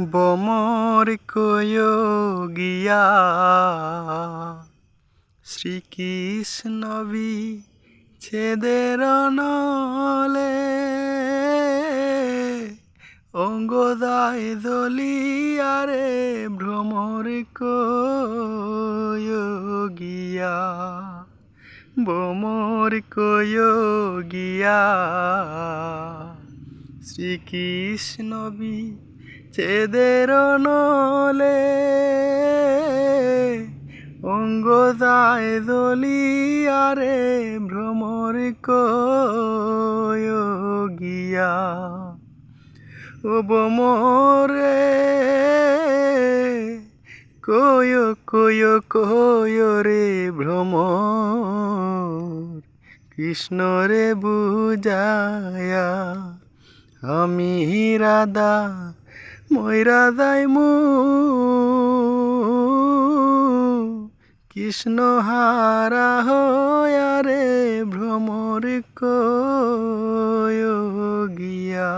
বমর কয় গিয়া শ্রীকৃষ্ণ বিচ্ছেদের নলে অঙ্গদায় দলিয়ারে ভ্রমর কয় গিয়া বমর কয় গিয়া শ্রীকৃষ্ণ বিচ্ছেদের নলে অঙ্গদায় দলিয়ারে ভ্রমর কয় গিয়া ও বমরে কয় কয় কয় রে ভ্রমর কৃষ্ণ রে বুঝায়া আমি রাধা ময়রা যাইমু কৃষ্ণ হারা হয়া রে ভ্রমর কয় গিয়া।